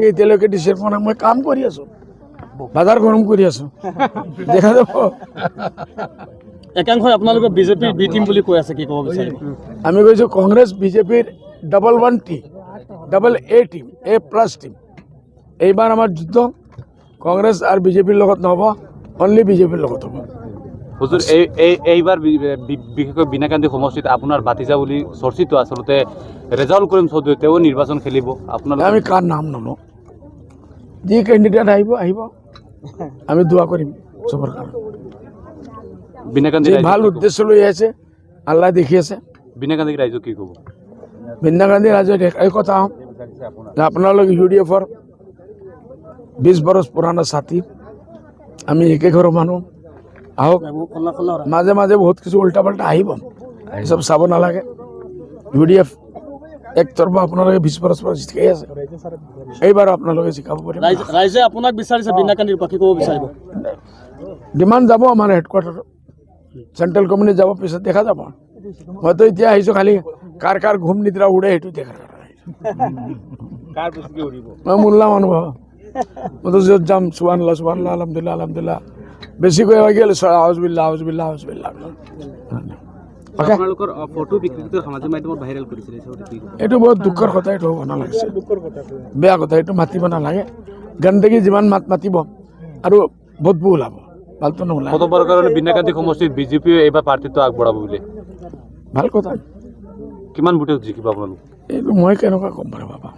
এতিয়ালৈকে দিছে মানে মই কাম কৰি আছো, বাজাৰ গৰম কৰি আছো, দেখা যাব। একাংশই আপোনালোকে বিজেপিৰ বি টিম বুলি কৈ আছে, কি ক'ব বিচাৰিব? আমি কৈছো কংগ্ৰেছ বিজেপিৰ double A team, A+ team. এইবাৰ আমাৰ যুদ্ধ কংগ্ৰেছ আৰু বিজেপিৰ লগত নহ'ব, অনলি বিজেপিৰ লগত হ'ব। হুজুৰ এইবাৰ বিশেষকৈ বিনাকান্দি সমষ্টিত আপোনাৰ বাতিজা বুলি চৰ্চিত, আচলতে ৰেজাউল কৰিম চৌধুৰী তেওঁ নিৰ্বাচন খেলিব। আপোনালোকে আমি কাৰ নাম নলওঁ, যি কেণ্ডিডেট আহিব আমি দোৱা কৰিম চবৰ কাৰণে। বিনাকান্দি ভাল উদ্দেশ্য লৈ আছে, আল্লাহ দেখি আছে। বিনাকান্দি ৰাইজক কি ক'ব? বিন্দা গান্ধী ৰাজ্যত এই কথা যে আপোনালোক UDF-ৰ 20 বছৰ পুৰণা সাথী, আমি একে ঘৰৰ মানুহ। আহক, মাজে মাজে বহুত কিছু উল্টা পাল্টা আহিব, এইসব চাব নালাগে। UDF একতৰফা আপোনালোকে 20 বছৰ পৰা জিকাই আছে, এইবাৰ আপোনালোকে জিকাব পাৰিব। ৰাইজে আপোনাক বিচাৰিছে বিনাকান্দিৰ পৰা, কি ক'ব বিচাৰিব? ডিমাণ্ড যাব আমাৰ হেডকোৱাৰ্টাৰ, চেণ্ট্ৰেল কমিটি যাব, পিছত দেখা যাব। মইতো এতিয়া আহিছোঁ খালি কাৰ ঘুম নিদ্ৰা উৰে সেইটো দেখাৰ কাৰণে। মই মোল্লা মানুহ, মইতো য'ত যাম সুবহানাল্লাহ সুবহানাল্লাহ আলহামদুলিল্লাহ আলহামদুলিল্লাহ, বেছিকৈ গ'লে আউজুবিল্লাহ আউজুবিল্লাহ আউজুবিল্লাহ। আপোনালোকৰ ফটো বিকৃত সামাজিক মাধ্যমত ভাইৰেল কৰিছিলে, এইটো বহুত দুখৰ কথা, এইটো হ'ব নালাগিছে, বেয়া কথা, এইটো মাতিব নালাগে। গণ্ডগী যিমান মাতিব আৰু বদবু ওলাব, ভালটো নোলায়। প্ৰথমবাৰৰ কাৰণে বিনাকান্দি সমষ্টিত বিজেপিয়ে এইবাৰ প্ৰাৰ্থীত্ব আগবঢ়াব বুলি ভাল কথা। কিমান ভোটে জিকিব আপোনালোক? এইটো মই কেনেকুৱা ক'ম বাৰু বাবা।